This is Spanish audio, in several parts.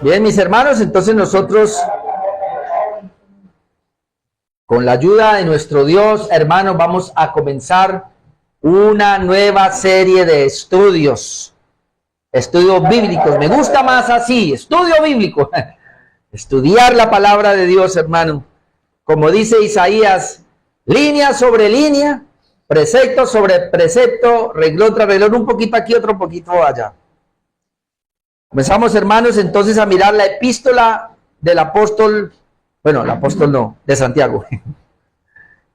Bien, mis hermanos, entonces nosotros, con la ayuda de nuestro Dios, hermanos, vamos a comenzar una nueva serie de estudios bíblicos. Me gusta más así, estudio bíblico. Estudiar la palabra de Dios, hermano. Como dice Isaías, línea sobre línea, precepto sobre precepto, renglón tras renglón, un poquito aquí, otro poquito allá. Comenzamos, hermanos, entonces a mirar la epístola del apóstol, bueno, el apóstol no, de Santiago.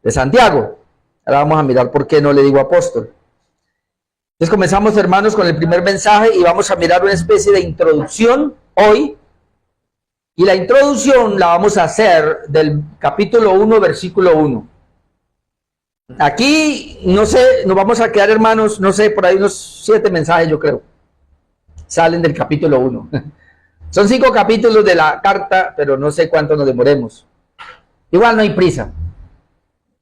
De Santiago. Ahora vamos a mirar por qué no le digo apóstol. Entonces comenzamos, hermanos, con el primer mensaje y vamos a mirar una especie de introducción hoy. Y la introducción la vamos a hacer del capítulo 1, versículo 1. Aquí, no sé, nos vamos a quedar, hermanos, no sé, por ahí unos 7 mensajes, yo creo. Salen del capítulo 1. Son 5 capítulos de la carta, pero no sé cuánto nos demoremos. Igual no hay prisa.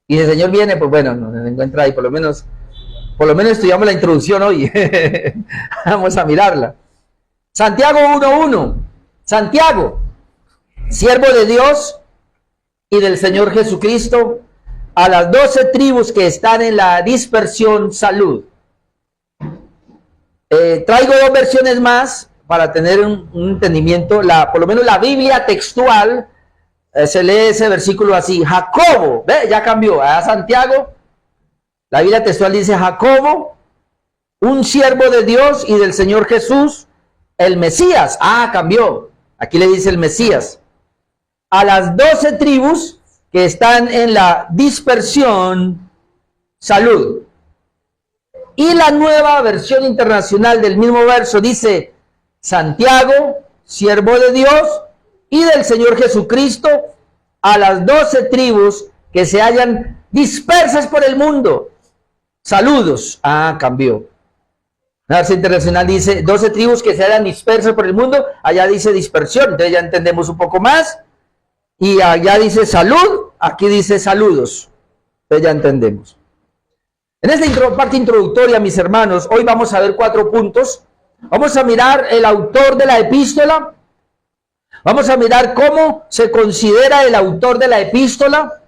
Y si el Señor viene, pues bueno, nos encuentra ahí, por lo menos estudiamos la introducción hoy. Vamos a mirarla. Santiago 1:1. Santiago, siervo de Dios y del Señor Jesucristo, a las 12 tribus que están en la dispersión, salud. Traigo 2 versiones más para tener un entendimiento. Por lo menos la Biblia textual se lee ese versículo así. Jacobo, ¿ve? Ya cambió. A Santiago, la Biblia textual dice Jacobo, un siervo de Dios y del Señor Jesús, el Mesías. Cambió. Aquí le dice el Mesías. A las 12 tribus que están en la dispersión, salud. Y la nueva versión internacional del mismo verso dice, Santiago, siervo de Dios y del Señor Jesucristo, a las 12 tribus que se hallan dispersas por el mundo. Saludos. Cambió. La versión internacional dice 12 tribus que se hallan dispersas por el mundo. Allá dice dispersión. Entonces ya entendemos un poco más. Y allá dice salud. Aquí dice saludos. Entonces ya entendemos. En esta parte introductoria, mis hermanos, hoy vamos a ver 4 puntos. Vamos a mirar el autor de la epístola. Vamos a mirar cómo se considera el autor de la epístola.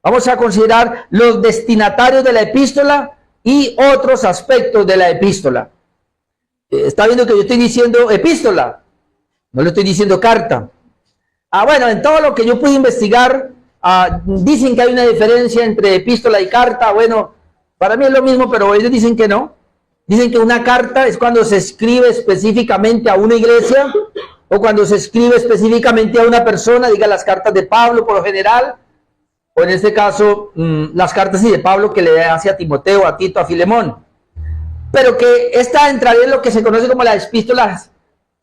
Vamos a considerar los destinatarios de la epístola y otros aspectos de la epístola. Está viendo que yo estoy diciendo epístola, no le estoy diciendo carta. Bueno, en todo lo que yo pude investigar, dicen que hay una diferencia entre epístola y carta. Bueno, para mí es lo mismo, pero ellos dicen que no. Dicen que una carta es cuando se escribe específicamente a una iglesia o cuando se escribe específicamente a una persona, diga las cartas de Pablo por lo general, o en este caso las cartas de Pablo que le hace a Timoteo, a Tito, a Filemón. Pero que esta entraría en lo que se conoce como las epístolas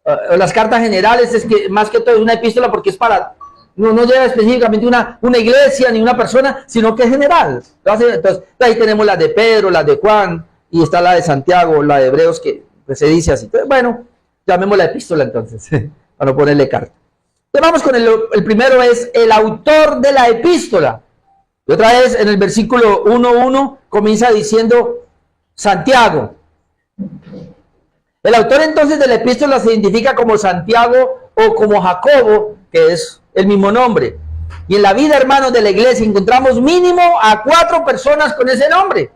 o las cartas generales, es que más que todo es una epístola porque es para... No lleva específicamente una iglesia ni una persona, sino que es general. Entonces, ahí tenemos la de Pedro, la de Juan, y está la de Santiago, la de Hebreos, que pues, se dice así. Entonces, bueno, llamémosla epístola entonces, para no ponerle carta. Entonces, vamos con el primero, es el autor de la epístola. Y otra vez, en el versículo 1:1, comienza diciendo Santiago. El autor entonces de la epístola se identifica como Santiago o como Jacobo, que es el mismo nombre. Y en la vida, hermanos, de la iglesia encontramos mínimo a 4 personas con ese nombre.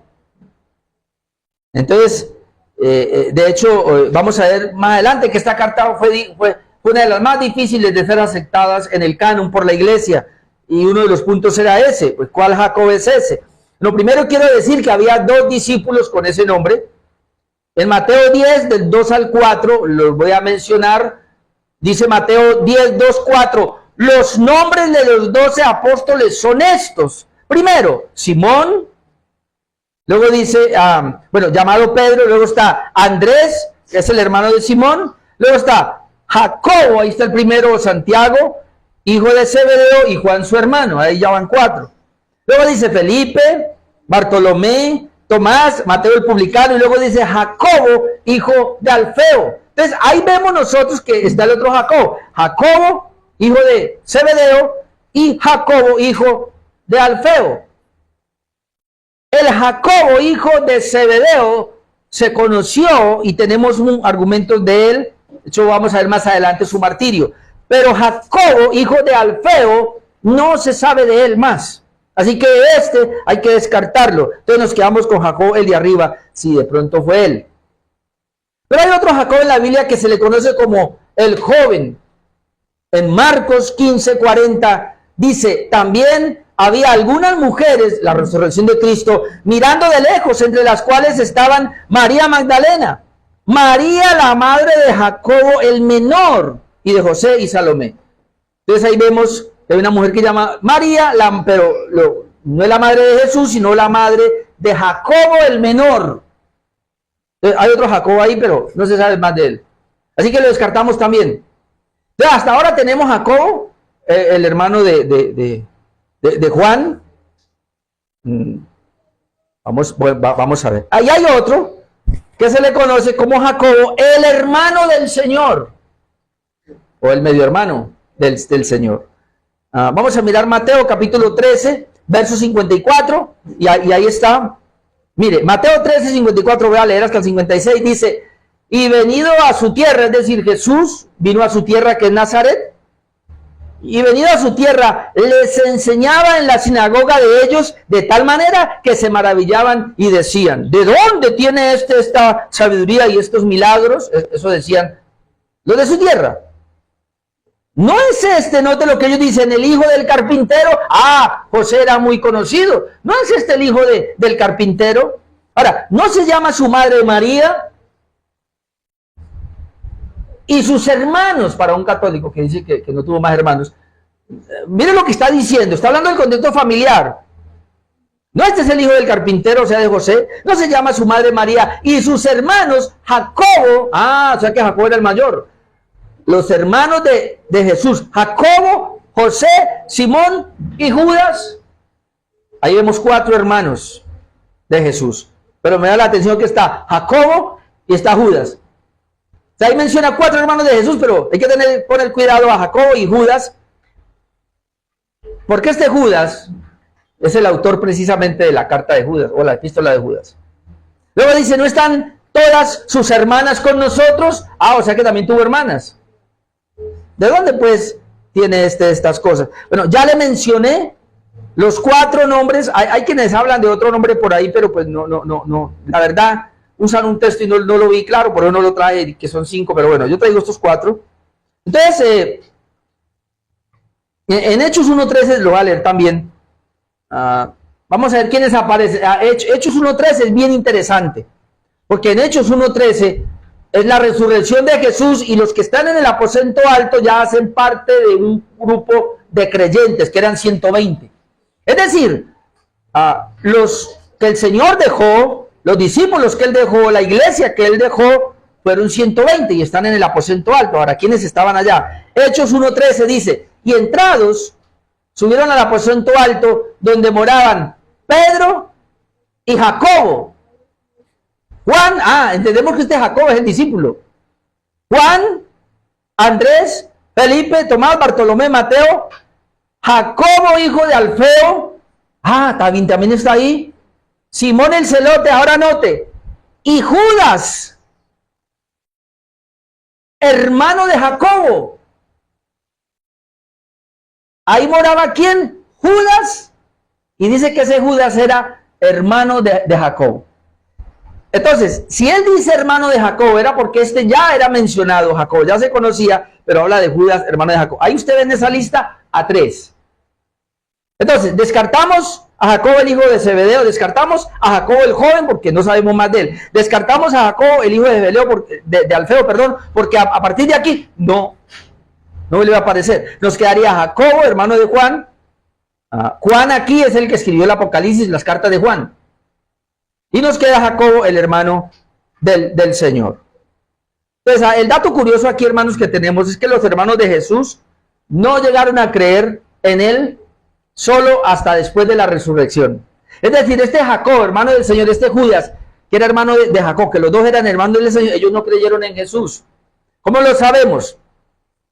Entonces, de hecho, vamos a ver más adelante que esta carta fue una de las más difíciles de ser aceptadas en el canon por la iglesia. Y uno de los puntos era ese. Pues, ¿cuál Jacobo es ese? Lo primero quiero decir que había 2 discípulos con ese nombre. En Mateo 10, del 2 al 4, los voy a mencionar. Dice Mateo 10, 2, 4. Los nombres de los 12 apóstoles son estos. Primero, Simón. Luego dice, llamado Pedro. Luego está Andrés, que es el hermano de Simón. Luego está Jacobo, ahí está el primero, Santiago, hijo de Zebedeo, y Juan su hermano. Ahí ya van 4. Luego dice Felipe, Bartolomé, Tomás, Mateo el publicano. Y luego dice Jacobo, hijo de Alfeo. Entonces, ahí vemos nosotros que está el otro Jacobo. Jacobo, hijo de Zebedeo, y Jacobo, hijo de Alfeo. El Jacobo, hijo de Zebedeo, se conoció y tenemos un argumento de él. De hecho, vamos a ver más adelante su martirio. pero Jacobo, hijo de Alfeo, no se sabe de él más. Así que hay que descartarlo. Entonces nos quedamos con Jacob, el de arriba, si de pronto fue él. Pero hay otro Jacob en la Biblia que se le conoce como el joven. En Marcos 15:40 dice, también había algunas mujeres, la resurrección de Cristo, mirando de lejos, entre las cuales estaban María Magdalena, María la madre de Jacobo el menor, y de José y Salomé. Entonces ahí vemos que hay una mujer que se llama María, pero no es la madre de Jesús, sino la madre de Jacobo el menor. Entonces, hay otro Jacobo ahí, pero no se sabe más de él. Así que lo descartamos también. Entonces, hasta ahora tenemos Jacobo, el hermano de Juan. Vamos a ver. Ahí hay otro que se le conoce como Jacobo, el hermano del Señor, o el medio hermano del Señor. Vamos a mirar Mateo capítulo 13, verso 54, y ahí está. Mire, Mateo 13, 54, voy a leer hasta el 56, dice, y venido a su tierra, es decir, Jesús vino a su tierra que es Nazaret, y venido a su tierra, les enseñaba en la sinagoga de ellos de tal manera que se maravillaban y decían, ¿de dónde tiene esta sabiduría y estos milagros? Eso decían los de su tierra. No es note lo que ellos dicen, el hijo del carpintero. José era muy conocido. No es el hijo del carpintero. Ahora, ¿no se llama su madre María? Y sus hermanos, para un católico que dice que no tuvo más hermanos. Miren lo que está diciendo, está hablando del contexto familiar. No es el hijo del carpintero, o sea, de José. No se llama su madre María. Y sus hermanos, Jacobo. O sea que Jacobo era el mayor. Los hermanos de Jesús, Jacobo, José, Simón y Judas. Ahí vemos 4 hermanos de Jesús. Pero me da la atención que está Jacobo y está Judas. O sea, ahí menciona 4 hermanos de Jesús, pero hay que poner cuidado a Jacobo y Judas. Porque este Judas es el autor precisamente de la carta de Judas, o la epístola de Judas. Luego dice, ¿no están todas sus hermanas con nosotros? O sea que también tuvo hermanas. ¿De dónde pues tiene estas cosas? Bueno, ya le mencioné los 4 nombres. Hay quienes hablan de otro nombre por ahí, pero pues no. La verdad, usan un texto y no lo vi claro, por eso no lo trae, que son 5, pero bueno, yo traigo estos 4. Entonces, en Hechos 1.13 lo voy a leer también. Vamos a ver quiénes aparecen. Hechos 1.13 es bien interesante, porque en Hechos 1.13 es la resurrección de Jesús y los que están en el aposento alto ya hacen parte de un grupo de creyentes, que eran 120. Es decir, los que el Señor dejó, los discípulos que Él dejó, la iglesia que Él dejó, fueron 120 y están en el aposento alto. Ahora, ¿quiénes estaban allá? Hechos 1.13 dice, y entrados, subieron al aposento alto donde moraban Pedro y Jacobo. Juan, entendemos que este Jacobo es el discípulo. Juan, Andrés, Felipe, Tomás, Bartolomé, Mateo, Jacobo, hijo de Alfeo. También está ahí. Simón el celote, ahora note. Y Judas, hermano de Jacobo. Ahí moraba ¿quién? Judas. Y dice que ese Judas era hermano de Jacobo. Entonces, si él dice hermano de Jacobo, era porque ya era mencionado, Jacobo ya se conocía, pero habla de Judas, hermano de Jacobo. Ahí usted ve en esa lista a 3. Entonces, descartamos a Jacobo el hijo de Zebedeo, descartamos a Jacobo el joven porque no sabemos más de él, descartamos a Jacobo el hijo de Zebedeo, de Alfeo, perdón, porque a partir de aquí no le va a aparecer. Nos quedaría Jacobo, hermano de Juan. Juan aquí es el que escribió el Apocalipsis, las cartas de Juan. Y nos queda Jacobo, el hermano del Señor. Entonces, el dato curioso aquí, hermanos, que tenemos es que los hermanos de Jesús no llegaron a creer en Él solo hasta después de la resurrección. Es decir, este Jacob, hermano del Señor, este Judas, que era hermano de Jacob, que los dos eran hermanos del Señor, ellos no creyeron en Jesús. ¿Cómo lo sabemos?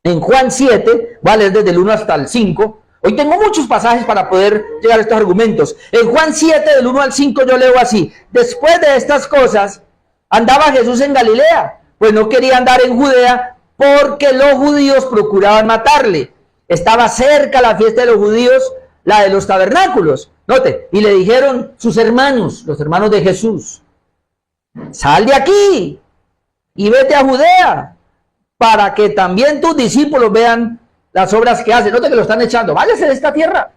En Juan 7, voy a leer desde el 1 hasta el 5. Hoy tengo muchos pasajes para poder llegar a estos argumentos. En Juan 7, del 1 al 5, yo leo así. Después de estas cosas, andaba Jesús en Galilea, pues no quería andar en Judea, porque los judíos procuraban matarle. Estaba cerca la fiesta de los judíos, la de los tabernáculos. Note, y le dijeron sus hermanos, los hermanos de Jesús, sal de aquí y vete a Judea, para que también tus discípulos vean las obras que hacen. Note que lo están echando, váyase de esta tierra.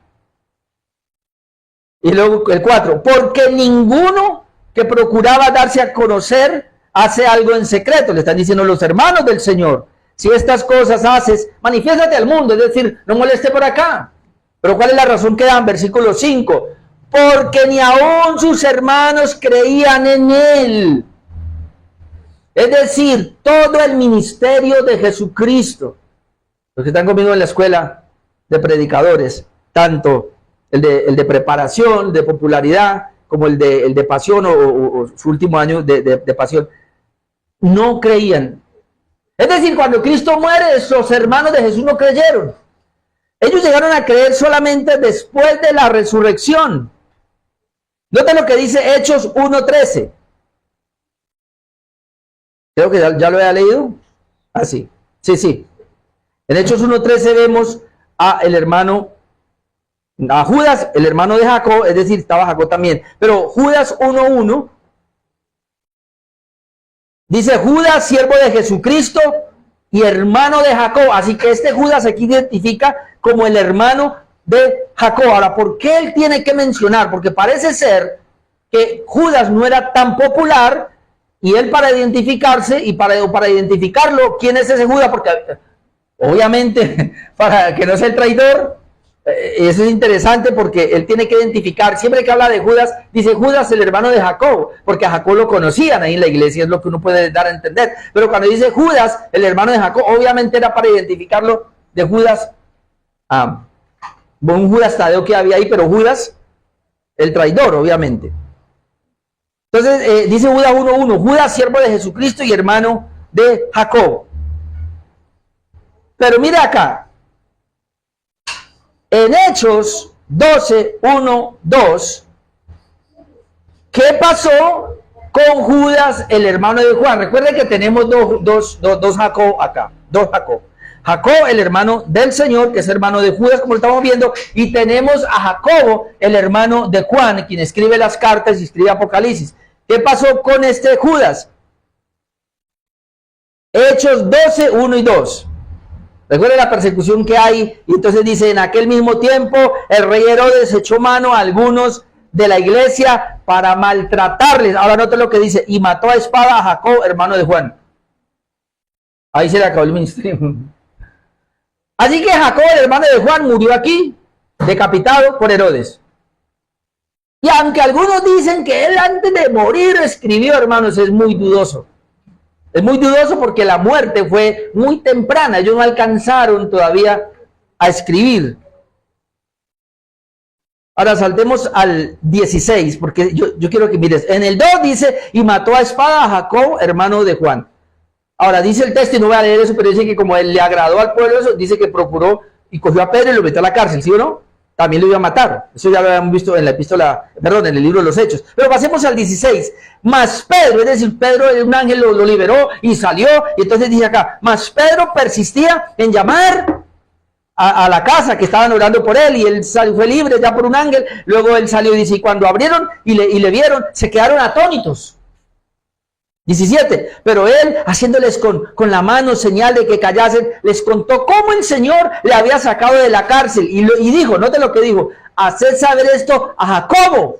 Y luego el 4, porque ninguno que procuraba darse a conocer hace algo en secreto. Le están diciendo los hermanos del Señor, si estas cosas haces, manifiéstate al mundo, es decir, no moleste por acá. Pero ¿cuál es la razón que dan? Versículo 5, porque ni aún sus hermanos creían en él. Es decir, todo el ministerio de Jesucristo, los que están conmigo en la escuela de predicadores, tanto el de preparación, de popularidad, como el de pasión o su último año de pasión, no creían. Es decir, cuando Cristo muere, los hermanos de Jesús no creyeron. Ellos llegaron a creer solamente después de la resurrección. Nota lo que dice Hechos 1:13. Creo que ya lo había leído. Ah, sí. Sí. En Hechos 1:13 vemos a Judas, el hermano de Jacob, es decir, estaba Jacob también. Pero Judas 1:1 dice: Judas, siervo de Jesucristo y hermano de Jacob. Así que este Judas aquí identifica como el hermano de Jacob. Ahora, ¿por qué él tiene que mencionar? Porque parece ser que Judas no era tan popular, y él, para identificarse y para identificarlo, ¿quién es ese Judas? Porque obviamente, para que no sea el traidor, eso es interesante porque él tiene que identificar, siempre que habla de Judas, dice Judas, el hermano de Jacob, porque a Jacob lo conocían ahí en la iglesia, es lo que uno puede dar a entender. Pero cuando dice Judas, el hermano de Jacob, obviamente era para identificarlo de Judas, un Judas Tadeo que había ahí, pero Judas, el traidor, obviamente. Entonces, dice Judas 1:1, Judas, siervo de Jesucristo y hermano de Jacob. Pero mira acá, en Hechos 12:1-2, ¿qué pasó con Judas, el hermano de Juan? Recuerden que tenemos dos Jacob acá, dos Jacob. Jacob, el hermano del Señor, que es hermano de Judas, como lo estamos viendo, y tenemos a Jacobo, el hermano de Juan, quien escribe las cartas y escribe Apocalipsis. ¿Qué pasó con este Judas? Hechos 12:1-2. Recuerden la persecución que hay, y entonces dice: en aquel mismo tiempo el rey Herodes echó mano a algunos de la iglesia para maltratarles. Ahora noten lo que dice: y mató a espada a Jacob, hermano de Juan. Ahí se le acabó el ministerio. Así que Jacob, el hermano de Juan, murió aquí, decapitado por Herodes. Y aunque algunos dicen que él antes de morir escribió, hermanos, es muy dudoso. Es muy dudoso porque la muerte fue muy temprana. Ellos no alcanzaron todavía a escribir. Ahora saltemos al 16, porque yo quiero que mires. En el 2 dice: y mató a espada a Jacob, hermano de Juan. Ahora dice el texto, y no voy a leer eso, pero dice que como él le agradó al pueblo eso, dice que procuró y cogió a Pedro y lo metió a la cárcel, ¿sí o no? También lo iba a matar. Eso ya lo habíamos visto en la epístola, perdón, en el libro de los Hechos. Pero pasemos al 16. Mas Pedro, es decir, Pedro, un ángel lo liberó y salió. Y entonces dice acá: mas Pedro persistía en llamar a la casa que estaban orando por él, y él fue libre ya por un ángel. Luego él salió y dice: y cuando abrieron y le vieron, se quedaron atónitos. 17, pero él, haciéndoles con la mano señal de que callasen, les contó cómo el Señor le había sacado de la cárcel, y dijo, note lo que dijo: haced saber esto a Jacobo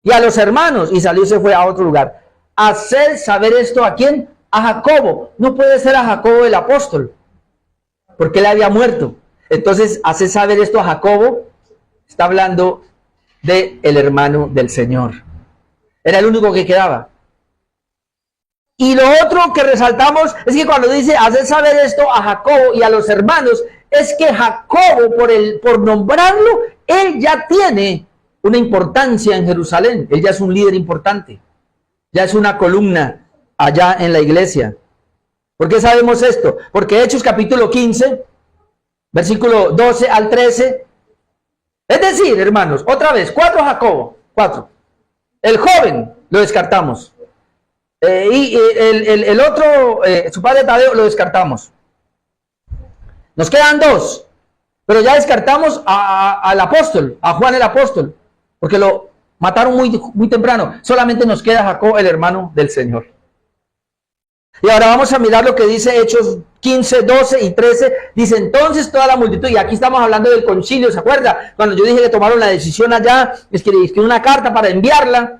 y a los hermanos, y salió y se fue a otro lugar. Haced saber esto ¿a quién? A Jacobo. No puede ser a Jacobo el apóstol, porque él había muerto. Entonces, haced saber esto a Jacobo, está hablando de el hermano del Señor. Era el único que quedaba. Y lo otro que resaltamos es que cuando dice hacer saber esto a Jacobo y a los hermanos, es que Jacobo, por nombrarlo, él ya tiene una importancia en Jerusalén. Él ya es un líder importante. Ya es una columna allá en la iglesia. ¿Por qué sabemos esto? Porque Hechos capítulo 15, versículo 12 al 13. Es decir, hermanos, otra vez, 4 Jacobo, 4. El joven lo descartamos. Y el otro, su padre Tadeo, lo descartamos. Nos quedan dos, pero ya descartamos al apóstol, a Juan el apóstol, porque lo mataron muy temprano. Solamente nos queda Jacob, el hermano del Señor. Y ahora vamos a mirar lo que dice Hechos 15, 12 y 13. Dice entonces toda la multitud, y aquí estamos hablando del concilio, ¿se acuerda? Cuando yo dije que tomaron la decisión allá, es que escribí una carta para enviarla.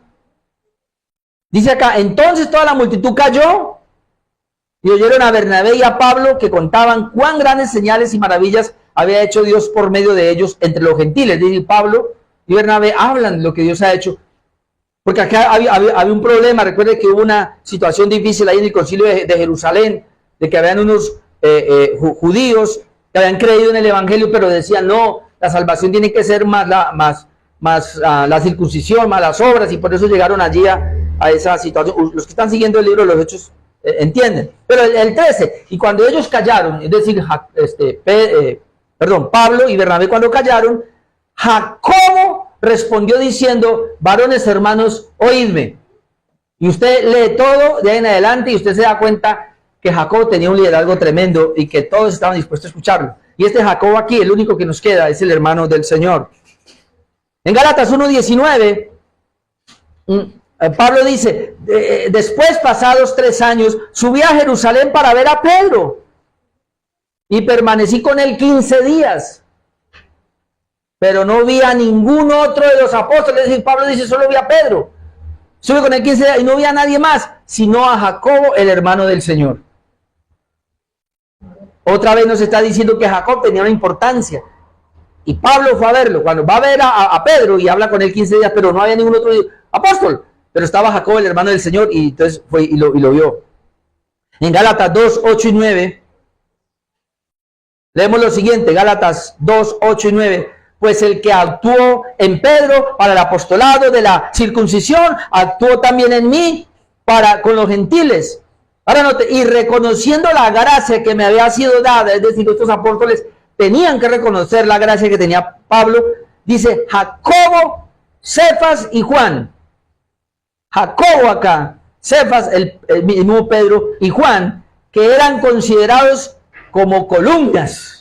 Dice acá, entonces toda la multitud cayó y oyeron a Bernabé y a Pablo que contaban cuán grandes señales y maravillas había hecho Dios por medio de ellos entre los gentiles. Dice Pablo y Bernabé hablan de lo que Dios ha hecho. Porque acá había un problema. Recuerde que hubo una situación difícil ahí en el concilio de Jerusalén, de que habían unos judíos que habían creído en el evangelio, pero decían no, la salvación tiene que ser más la circuncisión, más las obras, y por eso llegaron allí a esa situación. Los que están siguiendo el libro de los Hechos entienden. Pero el 13, y cuando ellos callaron, es decir, Pablo y Bernabé cuando callaron, Jacobo respondió diciendo, varones hermanos, oídme. Y usted lee todo de ahí en adelante y usted se da cuenta que Jacobo tenía un liderazgo tremendo y que todos estaban dispuestos a escucharlo. Y este Jacobo aquí, el único que nos queda, es el hermano del Señor. En Gálatas 1:19, Pablo dice, después pasados 3 años, subí a Jerusalén para ver a Pedro y permanecí con él 15 días. Pero no vi a ningún otro de los apóstoles. Es decir, Pablo dice, solo vi a Pedro. Sube con él 15 días y no vi a nadie más, sino a Jacobo, el hermano del Señor. Otra vez nos está diciendo que Jacob tenía una importancia. Y Pablo fue a verlo. Cuando va a ver a Pedro y habla con él 15 días, pero no había ningún otro apóstol. Pero estaba Jacob, el hermano del Señor, y entonces fue y lo vio. En Gálatas 2, 8 y 9, leemos lo siguiente, Gálatas 2, 8 y 9. Pues el que actuó en Pedro para el apostolado de la circuncisión, actuó también en mí con los gentiles. Ahora note, y reconociendo la gracia que me había sido dada, es decir, estos apóstoles tenían que reconocer la gracia que tenía Pablo, dice Jacobo, Cefas y Juan. Jacobo acá, Cefas, el mismo Pedro y Juan, que eran considerados como columnas.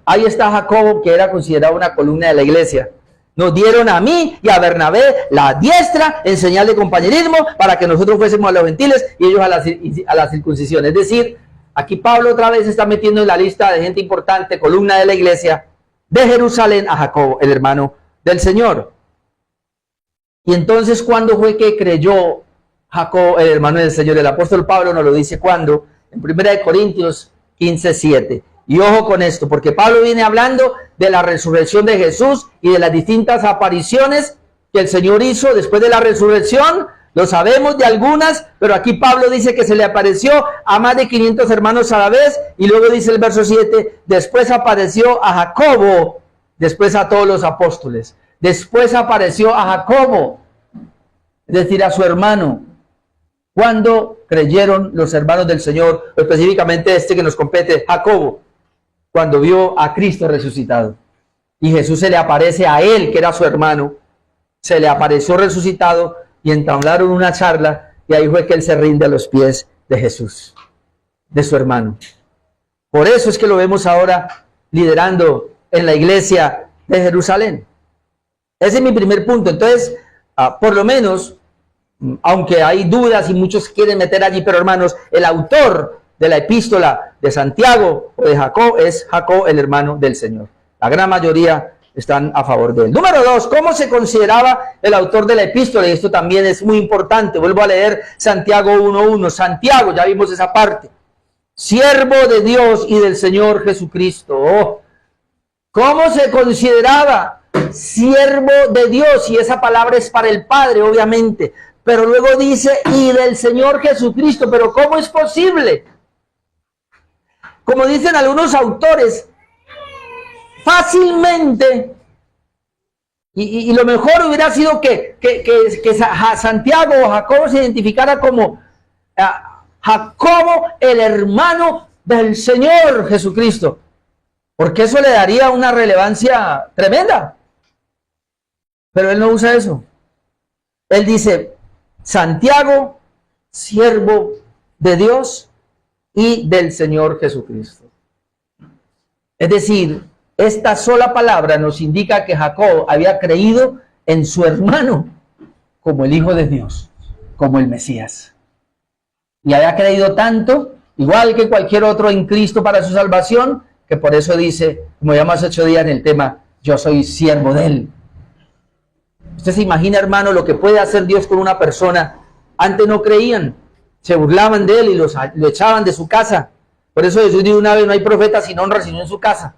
Ahí está Jacobo, que era considerado una columna de la iglesia. Nos dieron a mí y a Bernabé la diestra en señal de compañerismo para que nosotros fuésemos a los gentiles y ellos a la circuncisión. Es decir, aquí Pablo otra vez está metiendo en la lista de gente importante, columna de la iglesia de Jerusalén, a Jacobo, el hermano del Señor. Y entonces, ¿cuándo fue que creyó Jacobo, el hermano del Señor? El apóstol Pablo nos lo dice cuando, en 1 Corintios 15, 7. Y ojo con esto, porque Pablo viene hablando de la resurrección de Jesús y de las distintas apariciones que el Señor hizo después de la resurrección. Lo sabemos de algunas, pero aquí Pablo dice que se le apareció a más de 500 hermanos a la vez. Y luego dice el verso 7, después apareció a Jacobo, después a todos los apóstoles. Después apareció a Jacobo, es decir, a su hermano. Cuando creyeron los hermanos del Señor, específicamente este que nos compete, Jacobo, cuando vio a Cristo resucitado. Y Jesús se le aparece a él, que era su hermano, se le apareció resucitado y entablaron una charla, y ahí fue que él se rinde a los pies de Jesús, de su hermano. Por eso es que lo vemos ahora liderando en la iglesia de Jerusalén. Ese es mi primer punto. Entonces, por lo menos, aunque hay dudas y muchos quieren meter allí, pero hermanos, el autor de la epístola de Santiago o de Jacob es Jacob, el hermano del Señor. La gran mayoría están a favor de él. Número 2, ¿cómo se consideraba el autor de la epístola? Y esto también es muy importante. Vuelvo a leer Santiago 1:1. Santiago, ya vimos esa parte. Siervo de Dios y del Señor Jesucristo. Oh, ¿cómo se consideraba? Siervo de Dios, y esa palabra es para el Padre, obviamente. Pero luego dice, y del Señor Jesucristo. Pero ¿cómo es posible? Como dicen algunos autores, fácilmente, y lo mejor hubiera sido que Santiago o Jacobo se identificara como Jacobo, el hermano del Señor Jesucristo, porque eso le daría una relevancia tremenda. Pero él no usa eso. Él dice Santiago, siervo de Dios y del Señor Jesucristo. Es decir, esta sola palabra nos indica que Jacob había creído en su hermano como el Hijo de Dios, como el Mesías. Y había creído tanto, igual que cualquier otro en Cristo para su salvación, que por eso dice, como ya hemos hecho día en el tema, yo soy siervo de Él. Usted se imagina, hermano, lo que puede hacer Dios con una persona. Antes no creían, se burlaban de Él y lo echaban de su casa. Por eso Jesús dijo una vez, no hay profeta sin honra sino en su casa.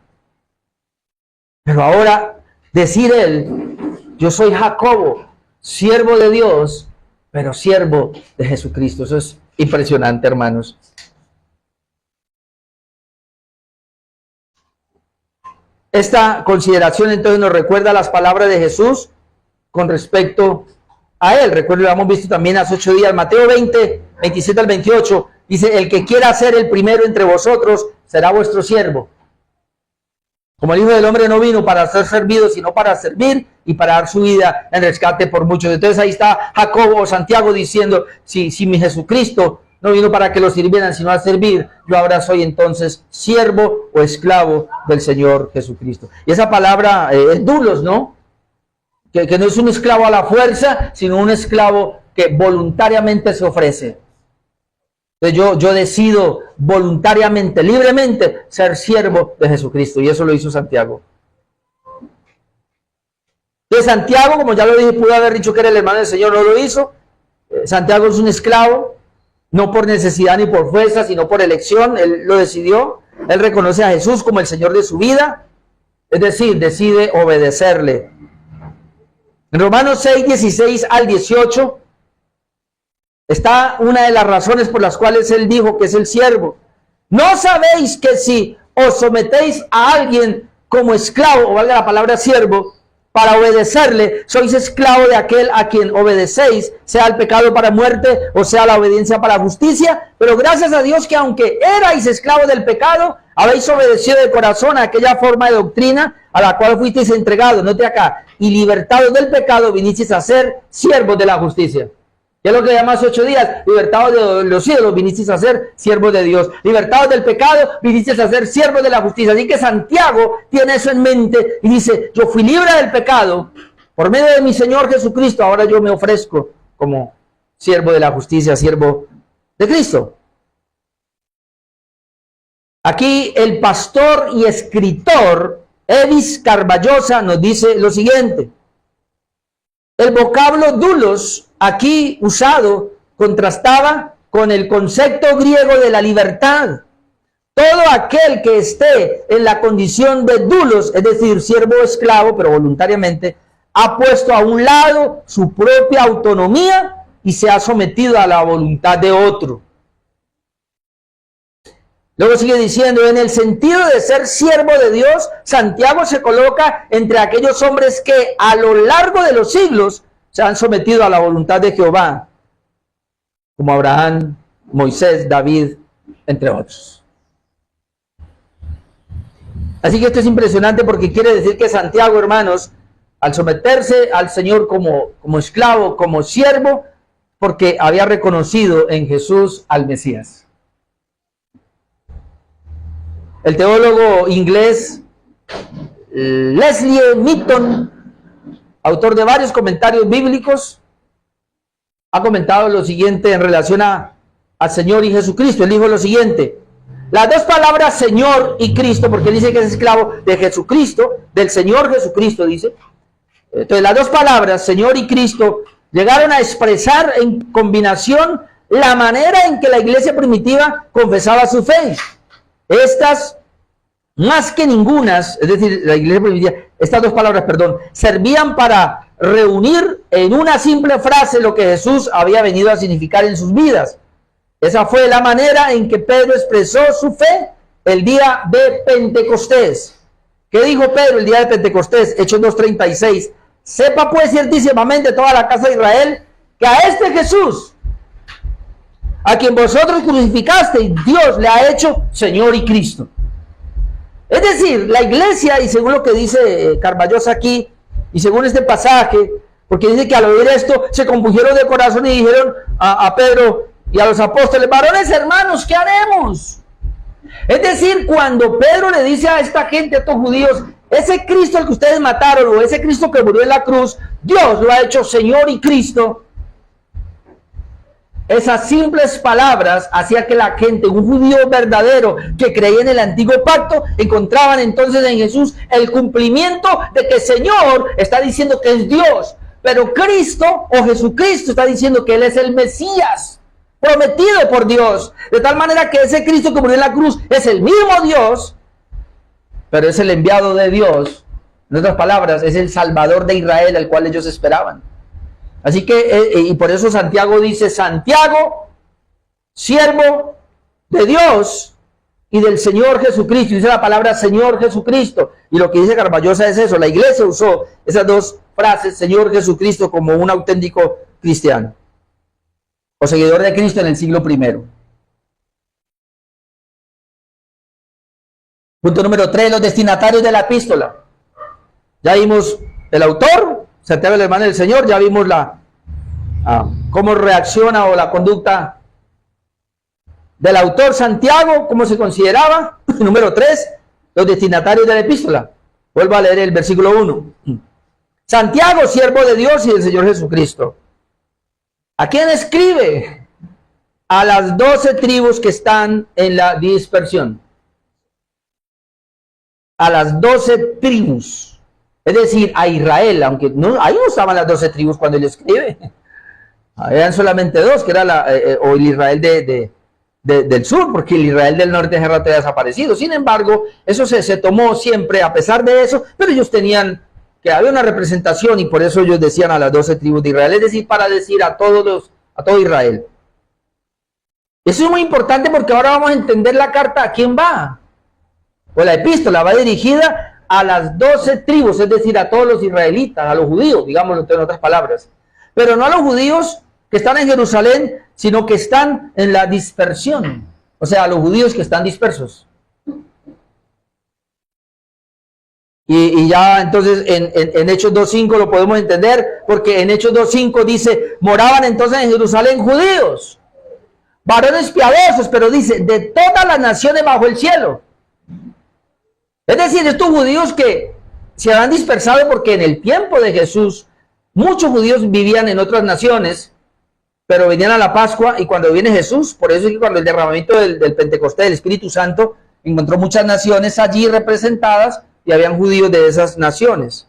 Pero ahora, decir Él, yo soy Jacobo, siervo de Dios, pero siervo de Jesucristo. Eso es impresionante, hermanos. Esta consideración entonces nos recuerda las palabras de Jesús con respecto a Él. Recuerdo, lo hemos visto también hace 8 días, Mateo 20, 27 al 28, dice, el que quiera ser el primero entre vosotros será vuestro siervo. Como el Hijo del Hombre no vino para ser servido, sino para servir y para dar su vida en rescate por muchos. Entonces ahí está Jacobo o Santiago diciendo, si mi Jesucristo no vino para que lo sirvieran, sino a servir, yo ahora soy entonces siervo o esclavo del Señor Jesucristo. Y esa palabra es dulos, ¿no? Que no es un esclavo a la fuerza, sino un esclavo que voluntariamente se ofrece. Entonces yo decido voluntariamente, libremente, ser siervo de Jesucristo. Y eso lo hizo Santiago. De Santiago, como ya lo dije, pudo haber dicho que era el hermano del Señor, no lo hizo. Santiago es un esclavo, no por necesidad ni por fuerza, sino por elección. Él lo decidió. Él reconoce a Jesús como el Señor de su vida. Es decir, decide obedecerle. En Romanos 6, 16 al 18, está una de las razones por las cuales él dijo que es el siervo. ¿No sabéis que si os sometéis a alguien como esclavo, o valga la palabra siervo, para obedecerle, sois esclavo de aquel a quien obedecéis, sea el pecado para muerte o sea la obediencia para justicia? Pero gracias a Dios que aunque erais esclavos del pecado, habéis obedecido de corazón a aquella forma de doctrina a la cual fuisteis entregados, note acá, y libertados del pecado vinisteis a ser siervos de la justicia. ¿Qué es lo que llama hace 8 días? Libertados de los cielos, vinisteis a ser siervos de Dios. Libertados del pecado, vinisteis a ser siervos de la justicia. Así que Santiago tiene eso en mente y dice, yo fui libre del pecado por medio de mi Señor Jesucristo. Ahora yo me ofrezco como siervo de la justicia, siervo de Cristo. Aquí el pastor y escritor Edis Carballosa nos dice lo siguiente. El vocablo doulos aquí usado contrastaba con el concepto griego de la libertad. Todo aquel que esté en la condición de doulos, es decir, siervo o esclavo, pero voluntariamente, ha puesto a un lado su propia autonomía y se ha sometido a la voluntad de otro. Luego sigue diciendo, en el sentido de ser siervo de Dios, Santiago se coloca entre aquellos hombres que a lo largo de los siglos se han sometido a la voluntad de Jehová, como Abraham, Moisés, David, entre otros. Así que esto es impresionante porque quiere decir que Santiago, hermanos, al someterse al Señor como esclavo, como siervo, porque había reconocido en Jesús al Mesías. El teólogo inglés Leslie Mitton, autor de varios comentarios bíblicos, ha comentado lo siguiente en relación al Señor y Jesucristo. Él dijo lo siguiente, las dos palabras Señor y Cristo, porque él dice que es esclavo de Jesucristo, del Señor Jesucristo, dice. Entonces las dos palabras Señor y Cristo llegaron a expresar en combinación la manera en que la iglesia primitiva confesaba su fe. Estas, más que ningunas, es decir, la iglesia primitiva, estas dos palabras, perdón, servían para reunir en una simple frase lo que Jesús había venido a significar en sus vidas. Esa fue la manera en que Pedro expresó su fe el día de Pentecostés. ¿Qué dijo Pedro el día de Pentecostés? Hechos 2:36. Sepa pues ciertísimamente toda la casa de Israel que a este Jesús, a quien vosotros crucificasteis, Dios le ha hecho Señor y Cristo. Es decir, la iglesia, y según lo que dice Carballosa aquí, y según este pasaje, porque dice que al oír esto se compungieron de corazón y dijeron a Pedro, y a los apóstoles: varones hermanos, ¿qué haremos? Es decir, cuando Pedro le dice a esta gente, a estos judíos: ese Cristo al que ustedes mataron, o ese Cristo que murió en la cruz, Dios lo ha hecho Señor y Cristo. Esas simples palabras hacían que la gente, un judío verdadero que creía en el antiguo pacto, encontraban entonces en Jesús el cumplimiento de que el Señor está diciendo que es Dios, pero Cristo o Jesucristo está diciendo que Él es el Mesías prometido por Dios, de tal manera que ese Cristo que murió en la cruz es el mismo Dios, pero es el enviado de Dios. En otras palabras, es el Salvador de Israel al cual ellos esperaban. Así que, y por eso Santiago dice: Santiago, siervo de Dios y del Señor Jesucristo. Dice la palabra Señor Jesucristo. Y lo que dice Garballosa es eso. La iglesia usó esas dos frases, Señor Jesucristo, como un auténtico cristiano o seguidor de Cristo en el siglo I. Punto número 3, los destinatarios de la epístola. Ya vimos el autor, Santiago, el hermano del Señor. Ya vimos cómo reacciona o la conducta del autor Santiago, cómo se consideraba. Número 3, los destinatarios de la epístola. Vuelvo a leer el versículo 1. Santiago, siervo de Dios y del Señor Jesucristo. ¿A quién escribe? A las 12 tribus que están en la dispersión. A las 12 tribus. Es decir, a Israel, aunque no, ahí no estaban las 12 tribus cuando él escribe. Eran solamente dos, que era o el Israel del sur, porque el Israel del norte hace rato ha desaparecido. Sin embargo, eso se tomó siempre a pesar de eso, pero ellos tenían que había una representación y por eso ellos decían a las 12 tribus de Israel, es decir, para decir a todo Israel. Eso es muy importante porque ahora vamos a entender la carta a quién va. Pues la epístola va dirigida a las 12 tribus, es decir, a todos los israelitas, a los judíos, digámoslo en otras palabras. Pero no a los judíos que están en Jerusalén, sino que están en la dispersión. O sea, a los judíos que están dispersos. Y ya entonces en Hechos 2.5 lo podemos entender, porque en Hechos 2.5 dice: moraban entonces en Jerusalén judíos, varones piadosos, pero dice, de todas las naciones bajo el cielo. Es decir, estos judíos que se habían dispersado porque en el tiempo de Jesús muchos judíos vivían en otras naciones, pero venían a la Pascua, y cuando viene Jesús, por eso es que cuando el derramamiento del Pentecostés, del Espíritu Santo, encontró muchas naciones allí representadas, y habían judíos de esas naciones.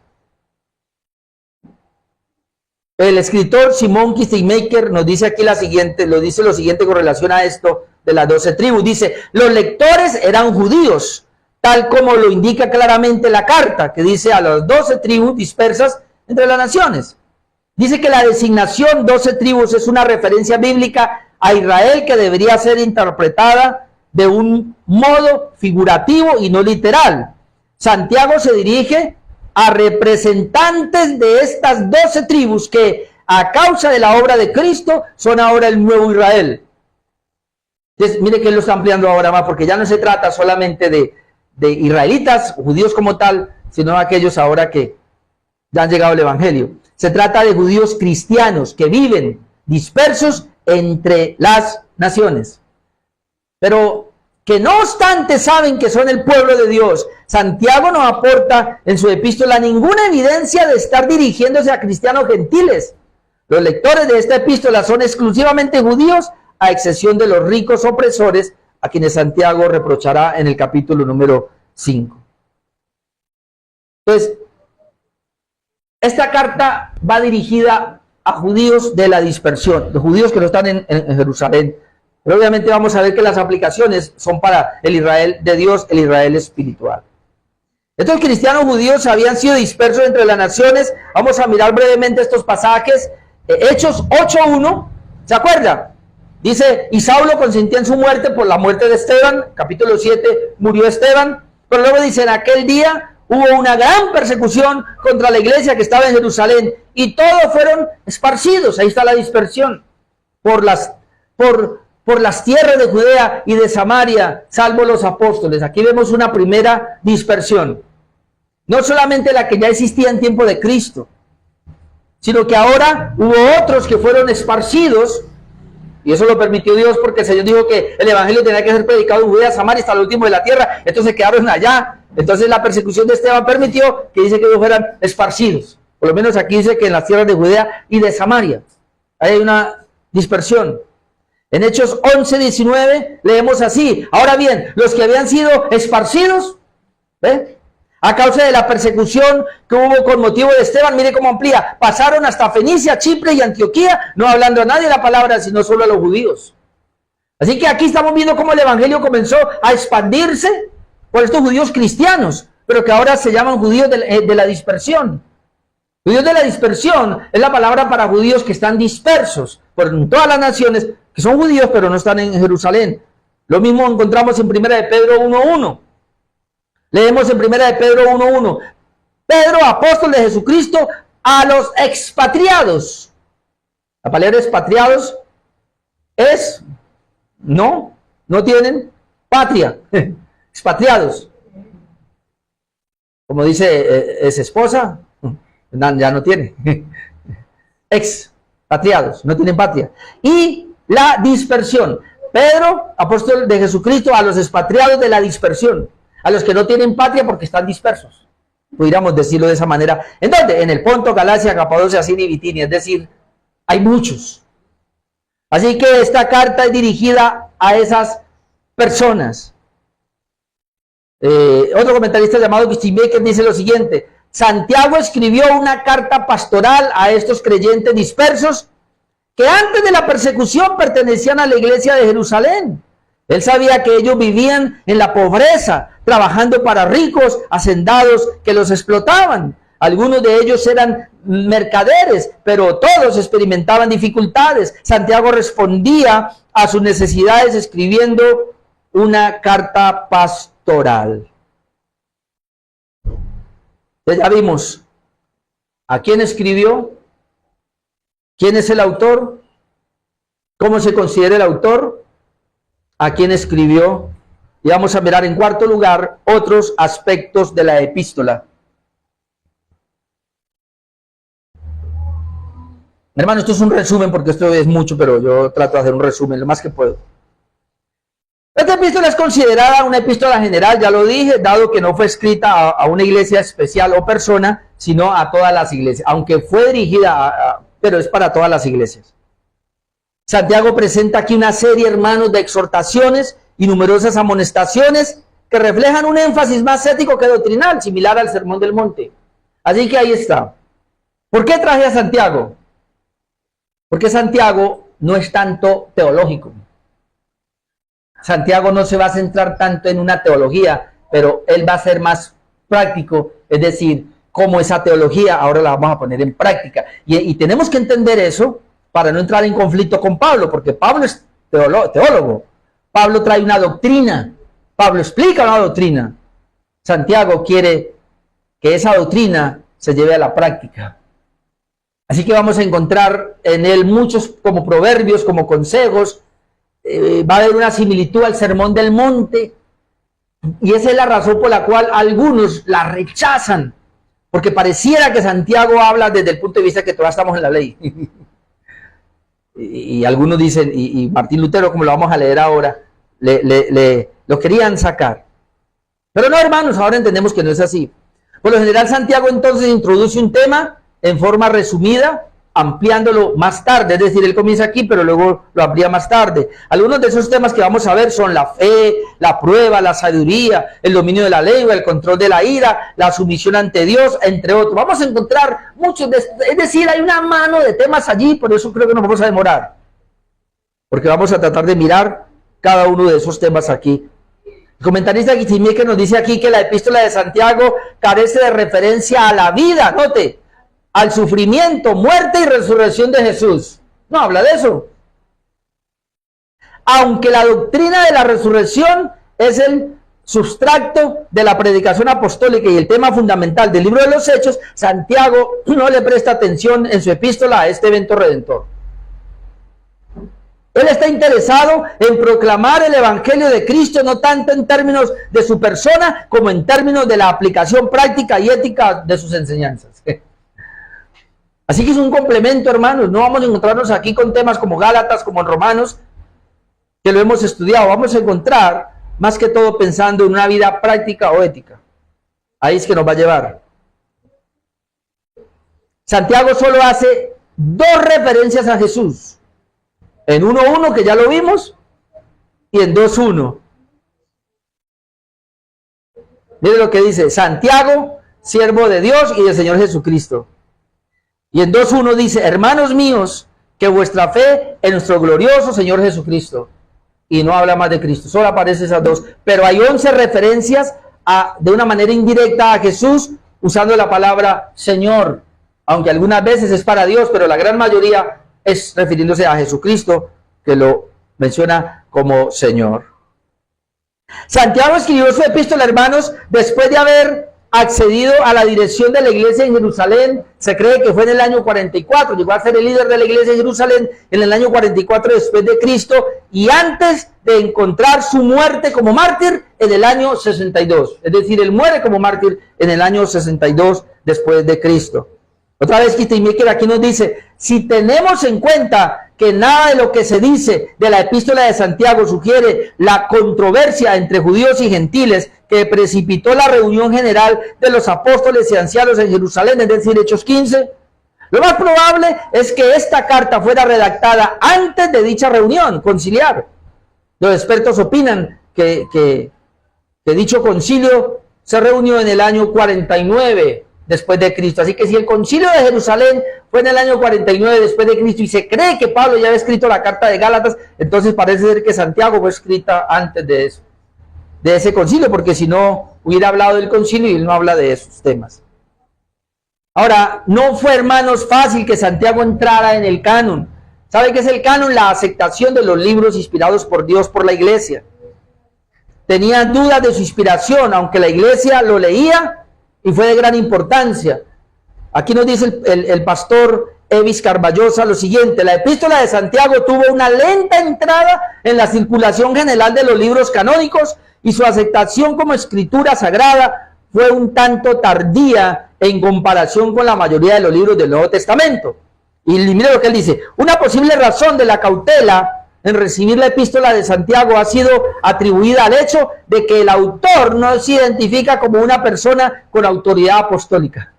El escritor Simon Kistemaker nos dice aquí lo siguiente con relación a esto de las 12 tribus. Dice: los lectores eran judíos, tal como lo indica claramente la carta, que dice a las 12 tribus dispersas entre las naciones. Dice que la designación 12 tribus es una referencia bíblica a Israel que debería ser interpretada de un modo figurativo y no literal. Santiago se dirige a representantes de estas 12 tribus que, a causa de la obra de Cristo, son ahora el nuevo Israel. Entonces, mire que él lo está ampliando ahora más, porque ya no se trata solamente de israelitas, judíos como tal, sino aquellos ahora que ya han llegado al Evangelio. Se trata de judíos cristianos que viven dispersos entre las naciones, pero que no obstante saben que son el pueblo de Dios. Santiago no aporta en su epístola ninguna evidencia de estar dirigiéndose a cristianos gentiles. Los lectores de esta epístola son exclusivamente judíos, a excepción de los ricos opresores, a quienes Santiago reprochará en el capítulo número 5. Entonces, esta carta va dirigida a judíos de la dispersión, los judíos que no están en Jerusalén. Pero obviamente vamos a ver que las aplicaciones son para el Israel de Dios, el Israel espiritual. Estos cristianos judíos habían sido dispersos entre las naciones. Vamos a mirar brevemente estos pasajes. Hechos 8.1, ¿se acuerda? Dice: y Saulo consentía en su muerte por la muerte de Esteban. Capítulo 7, murió Esteban. Pero luego dice: en aquel día hubo una gran persecución contra la iglesia que estaba en Jerusalén, y todos fueron esparcidos. Ahí está la dispersión. Por las tierras de Judea y de Samaria, salvo los apóstoles. Aquí vemos una primera dispersión. No solamente la que ya existía en tiempo de Cristo, sino que ahora hubo otros que fueron esparcidos Y eso lo permitió Dios porque el Señor dijo que el evangelio tenía que ser predicado en Judea, Samaria hasta el último de la tierra. Entonces quedaron allá. Entonces la persecución de Esteban permitió que dice que ellos fueran esparcidos. Por lo menos aquí dice que en las tierras de Judea y de Samaria. Ahí hay una dispersión. En Hechos 11:19 leemos así. Ahora bien, los que habían sido esparcidos, ¿ve?, a causa de la persecución que hubo con motivo de Esteban, mire cómo amplía, pasaron hasta Fenicia, Chipre y Antioquía, no hablando a nadie la palabra, sino solo a los judíos. Así que aquí estamos viendo cómo el evangelio comenzó a expandirse por estos judíos cristianos, pero que ahora se llaman judíos de la dispersión. Judíos de la dispersión es la palabra para judíos que están dispersos por todas las naciones, que son judíos pero no están en Jerusalén. Lo mismo encontramos en 1 de Pedro 1:1. Leemos en 1 de Pedro 1:1. Pedro, apóstol de Jesucristo, a los expatriados. La palabra expatriados es no tienen patria. Expatriados. Como dice, es esposa, ya no tiene. Expatriados, no tienen patria. Y la dispersión. Pedro, apóstol de Jesucristo, a los expatriados de la dispersión. A los que no tienen patria porque están dispersos. Pudiéramos decirlo de esa manera. ¿En dónde? En el Ponto, Galacia, Capadocia, Asiria y Bitinia. Es decir, hay muchos. Así que esta carta es dirigida a esas personas. Otro comentarista llamado Christian Baker dice lo siguiente. Santiago escribió una carta pastoral a estos creyentes dispersos que antes de la persecución pertenecían a la iglesia de Jerusalén. Él sabía que ellos vivían en la pobreza, trabajando para ricos, hacendados que los explotaban. Algunos de ellos eran mercaderes, pero todos experimentaban dificultades. Santiago respondía a sus necesidades escribiendo una carta pastoral. Ya vimos a quién escribió, quién es el autor, cómo se considera el autor, a quién escribió, y vamos a mirar en cuarto lugar otros aspectos de la epístola. Hermano, esto es un resumen porque esto es mucho, pero yo trato de hacer un resumen lo más que puedo. Esta epístola es considerada una epístola general, ya lo dije, dado que no fue escrita a una iglesia especial o persona, sino a todas las iglesias, aunque fue dirigida, pero es para todas las iglesias. Santiago presenta aquí una serie, hermanos, de exhortaciones y numerosas amonestaciones que reflejan un énfasis más ético que doctrinal, similar al Sermón del Monte. Así que ahí está. ¿Por qué traje a Santiago? Porque Santiago no es tanto teológico. Santiago no se va a centrar tanto en una teología, pero él va a ser más práctico, es decir, cómo esa teología ahora la vamos a poner en práctica. Y tenemos que entender eso para no entrar en conflicto con Pablo, porque Pablo es teólogo. Pablo trae una doctrina, Pablo explica una doctrina. Santiago quiere que esa doctrina se lleve a la práctica. Así que vamos a encontrar en él muchos como proverbios, como consejos. Va a haber una similitud al Sermón del Monte. Y esa es la razón por la cual algunos la rechazan. Porque pareciera que Santiago habla desde el punto de vista que todavía estamos en la ley. Y algunos dicen, y Martín Lutero, como lo vamos a leer ahora, lo querían sacar. Pero no, hermanos, ahora entendemos que no es así. Por lo general, Santiago entonces introduce un tema en forma resumida, ampliándolo más tarde. Es decir, él comienza aquí, pero luego lo amplía más tarde. Algunos de esos temas que vamos a ver son la fe, la prueba, la sabiduría, el dominio de la lengua, el control de la ira, la sumisión ante Dios, entre otros. Vamos a encontrar muchos de estos. Es decir, hay una mano de temas allí, por eso creo que nos vamos a demorar. Porque vamos a tratar de mirar cada uno de esos temas aquí. El comentarista Guitimie nos dice aquí que la epístola de Santiago carece de referencia a la vida, note, al sufrimiento, muerte y resurrección de Jesús. No habla de eso. Aunque la doctrina de la resurrección es el sustracto de la predicación apostólica y el tema fundamental del libro de los Hechos, Santiago no le presta atención en su epístola a este evento redentor. Él está interesado en proclamar el evangelio de Cristo, no tanto en términos de su persona, como en términos de la aplicación práctica y ética de sus enseñanzas. Así que es un complemento, hermanos. No vamos a encontrarnos aquí con temas como Gálatas, como en Romanos, que lo hemos estudiado. Vamos a encontrar más que todo pensando en una vida práctica o ética. Ahí es que nos va a llevar. Santiago solo hace dos referencias a Jesús. En 1:1, que ya lo vimos, y en 2:1. Mire lo que dice: Santiago, siervo de Dios y del Señor Jesucristo. Y en 2:1 dice: hermanos míos, que vuestra fe en nuestro glorioso Señor Jesucristo. Y no habla más de Cristo, solo aparecen esas dos. Pero hay 11 referencias de una manera indirecta a Jesús, usando la palabra Señor. Aunque algunas veces es para Dios, pero la gran mayoría es refiriéndose a Jesucristo, que lo menciona como Señor. Santiago escribió su epístola, hermanos, después de haber accedido a la dirección de la iglesia en Jerusalén. Se cree que fue en el año 44, llegó a ser el líder de la iglesia en Jerusalén en el año 44 después de Cristo, y antes de encontrar su muerte como mártir en el año 62. Es decir, él muere como mártir en el año 62 después de Cristo. Otra vez Kittemaker aquí nos dice: si tenemos en cuenta que nada de lo que se dice de la epístola de Santiago sugiere la controversia entre judíos y gentiles que precipitó la reunión general de los apóstoles y ancianos en Jerusalén, es decir, Hechos 15, lo más probable es que esta carta fuera redactada antes de dicha reunión conciliar. Los expertos opinan que dicho concilio se reunió en el año 49 después de Cristo. Así que si el concilio de Jerusalén fue en el año 49 después de Cristo y se cree que Pablo ya había escrito la carta de Gálatas, entonces parece ser que Santiago fue escrita antes de eso, de ese concilio, porque si no hubiera hablado del concilio y él no habla de esos temas. Ahora, no fue, hermanos, fácil que Santiago entrara en el canon. ¿Sabe qué es el canon? La aceptación de los libros inspirados por Dios por la iglesia. Tenían dudas de su inspiración, aunque la iglesia lo leía y fue de gran importancia. Aquí nos dice el pastor Evis Carballosa lo siguiente: la epístola de Santiago tuvo una lenta entrada en la circulación general de los libros canónicos y su aceptación como escritura sagrada fue un tanto tardía en comparación con la mayoría de los libros del Nuevo Testamento. Y mire lo que él dice: una posible razón de la cautela en recibir la epístola de Santiago ha sido atribuida al hecho de que el autor no se identifica como una persona con autoridad apostólica.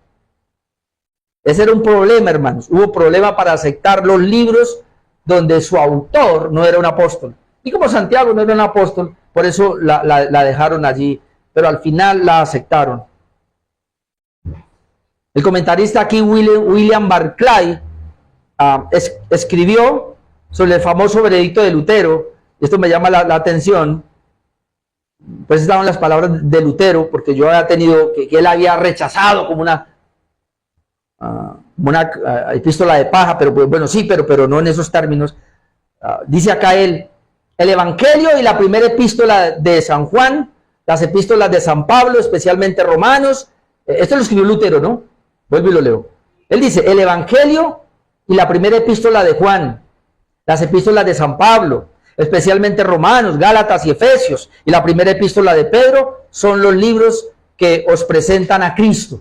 Ese era un problema, hermanos. Hubo problema para aceptar los libros donde su autor no era un apóstol. Y como Santiago no era un apóstol, por eso la dejaron allí, pero al final la aceptaron. El comentarista aquí, William Barclay, escribió sobre el famoso veredicto de Lutero. Esto me llama la atención, pues estaban las palabras de Lutero, porque yo había tenido que él había rechazado como una epístola de paja, pero pues, bueno, sí, pero no en esos términos. Dice acá él: el Evangelio y la primera epístola de San Juan, las epístolas de San Pablo, especialmente Romanos. Esto lo escribió Lutero, ¿no? Vuelvo y lo leo. Él dice: el Evangelio y la primera epístola de Juan, las epístolas de San Pablo, especialmente Romanos, Gálatas y Efesios, y la primera epístola de Pedro, son los libros que os presentan a Cristo.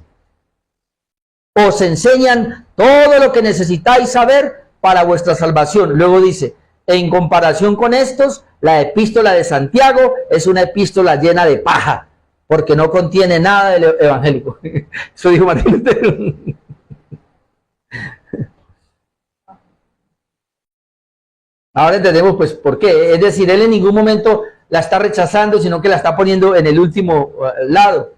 Os enseñan todo lo que necesitáis saber para vuestra salvación. Luego dice: en comparación con estos, la epístola de Santiago es una epístola llena de paja, porque no contiene nada del evangélico. Eso dijo Martín Lutero. Ahora entendemos pues por qué. Es decir, él en ningún momento la está rechazando, sino que la está poniendo en el último lado.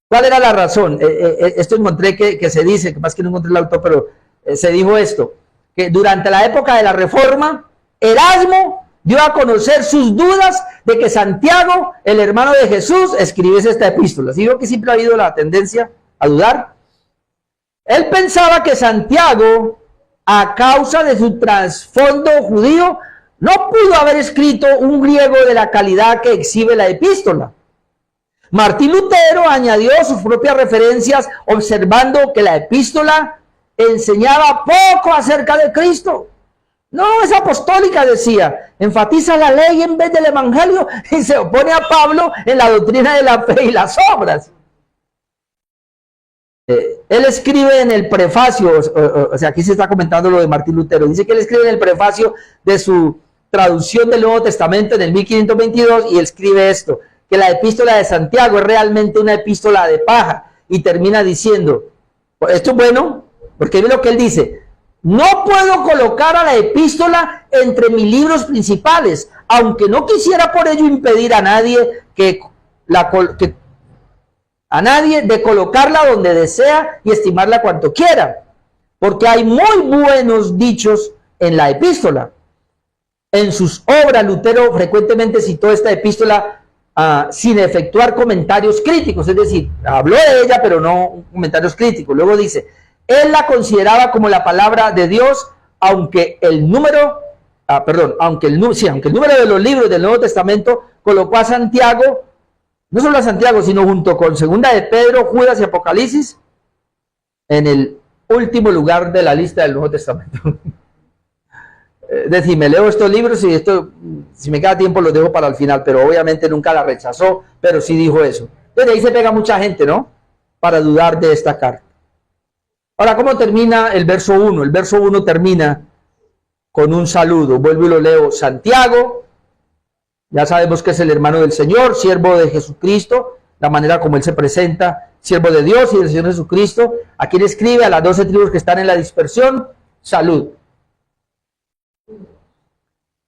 ¿Cuál era la razón? Esto encontré que se dice, que más que no encontré el autor, pero se dijo esto, que durante la época de la Reforma, Erasmo dio a conocer sus dudas de que Santiago, el hermano de Jesús, escribiese esta epístola. ¿Sí vio que siempre ha habido la tendencia a dudar? Él pensaba que Santiago, a causa de su trasfondo judío, no pudo haber escrito un griego de la calidad que exhibe la epístola. Martín Lutero añadió sus propias referencias, observando que la epístola enseñaba poco acerca de Cristo. No es apostólica, decía, enfatiza la ley en vez del evangelio y se opone a Pablo en la doctrina de la fe y las obras. Él escribe en el prefacio, o sea, aquí se está comentando lo de Martín Lutero, dice que él escribe en el prefacio de su traducción del Nuevo Testamento en el 1522 y él escribe esto, que la epístola de Santiago es realmente una epístola de paja, y termina diciendo, esto es bueno, porque ve lo que él dice: no puedo colocar a la epístola entre mis libros principales, aunque no quisiera por ello impedir a nadie de colocarla donde desea y estimarla cuanto quiera, porque hay muy buenos dichos en la epístola. En sus obras, Lutero frecuentemente citó esta epístola sin efectuar comentarios críticos, es decir, habló de ella pero no comentarios críticos. Luego dice, él la consideraba como la palabra de Dios, aunque el número de los libros del Nuevo Testamento colocó a Santiago, no solo a Santiago, sino junto con Segunda de Pedro, Judas y Apocalipsis, en el último lugar de la lista del Nuevo Testamento. Es decir, me leo estos libros y si me queda tiempo los dejo para el final, pero obviamente nunca la rechazó, pero sí dijo eso. Entonces ahí se pega mucha gente, ¿no? Para dudar de esta carta. Ahora, ¿cómo termina el verso 1? El verso 1 termina con un saludo. Vuelvo y lo leo. Santiago, ya sabemos que es el hermano del Señor, siervo de Jesucristo, la manera como él se presenta, siervo de Dios y del Señor Jesucristo, a quien escribe a las 12 tribus que están en la dispersión, salud.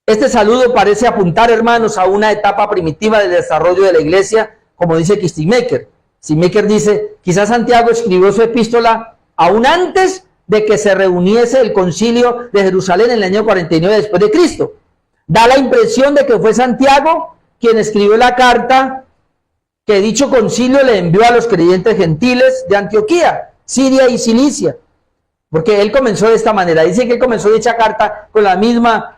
Este saludo parece apuntar, hermanos, a una etapa primitiva del desarrollo de la iglesia, como dice Kistemaker. Kistemaker dice, quizás Santiago escribió su epístola aún antes de que se reuniese el concilio de Jerusalén en el año 49 después de Cristo. Da la impresión de que fue Santiago quien escribió la carta que dicho concilio le envió a los creyentes gentiles de Antioquía, Siria y Cilicia. Porque él comenzó de esta manera. Dice que él comenzó dicha carta con la misma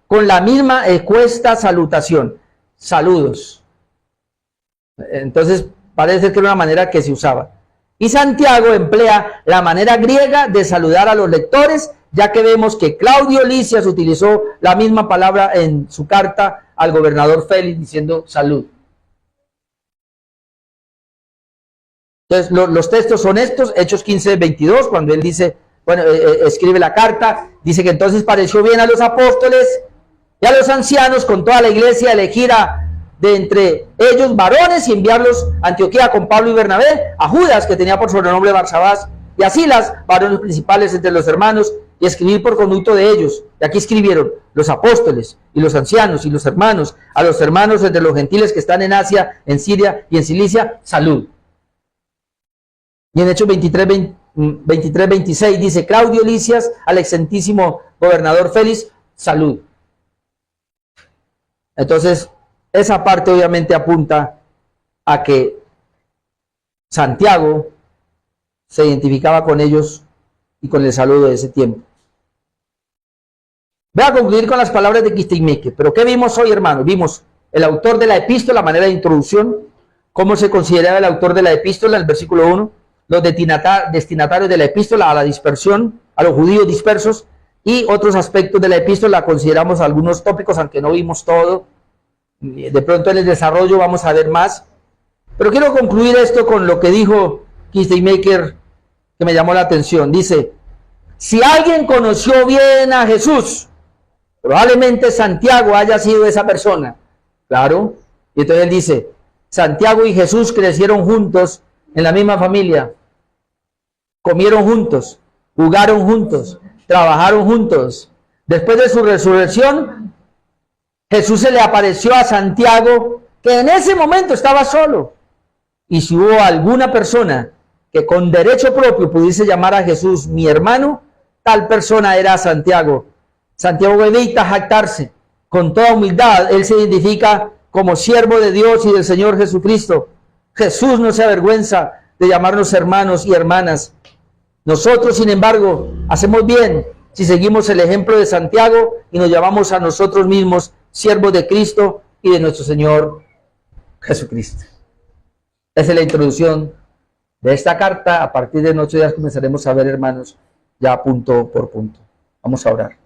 con la misma ecuesta salutación. Saludos. Entonces parece ser que era una manera que se usaba. Y Santiago emplea la manera griega de saludar a los lectores, ya que vemos que Claudio Lisias utilizó la misma palabra en su carta al gobernador Félix diciendo salud. Entonces los textos son estos, Hechos 15:22, cuando él dice, bueno, escribe la carta, dice que entonces pareció bien a los apóstoles y a los ancianos con toda la iglesia elegir de entre ellos varones y enviarlos a Antioquía con Pablo y Bernabé, a Judas, que tenía por sobrenombre Barsabás, y a Silas, varones principales entre los hermanos, y escribir por conducto de ellos. Y aquí escribieron los apóstoles y los ancianos y los hermanos, a los hermanos entre los gentiles que están en Asia, en Siria y en Cilicia, salud. Y en Hechos 23:26 dice, Claudio Lisias, al excelentísimo gobernador Félix, salud. Entonces, esa parte obviamente apunta a que Santiago se identificaba con ellos y con el saludo de ese tiempo. Voy a concluir con las palabras de Kistemaker. Pero ¿qué vimos hoy, hermanos? Vimos el autor de la epístola, manera de introducción, cómo se consideraba el autor de la epístola, el versículo 1, los destinatarios de la epístola, a la dispersión, a los judíos dispersos, y otros aspectos de la epístola. Consideramos algunos tópicos, aunque no vimos todo. De pronto en el desarrollo vamos a ver más. Pero quiero concluir esto con lo que dijo Kistemaker, que me llamó la atención. Dice, si alguien conoció bien a Jesús, probablemente Santiago haya sido esa persona. Claro. Y entonces él dice, Santiago y Jesús crecieron juntos en la misma familia. Comieron juntos, jugaron juntos, trabajaron juntos. Después de su resurrección, Jesús se le apareció a Santiago, que en ese momento estaba solo. Y si hubo alguna persona que con derecho propio pudiese llamar a Jesús mi hermano, tal persona era Santiago. Santiago evita jactarse. Con toda humildad, él se identifica como siervo de Dios y del Señor Jesucristo. Jesús no se avergüenza de llamarnos hermanos y hermanas. Nosotros, sin embargo, hacemos bien si seguimos el ejemplo de Santiago y nos llamamos a nosotros mismos siervos de Cristo y de nuestro Señor Jesucristo. Esa es la introducción de esta carta. A partir de 8 días comenzaremos a ver, hermanos, ya punto por punto. Vamos a orar.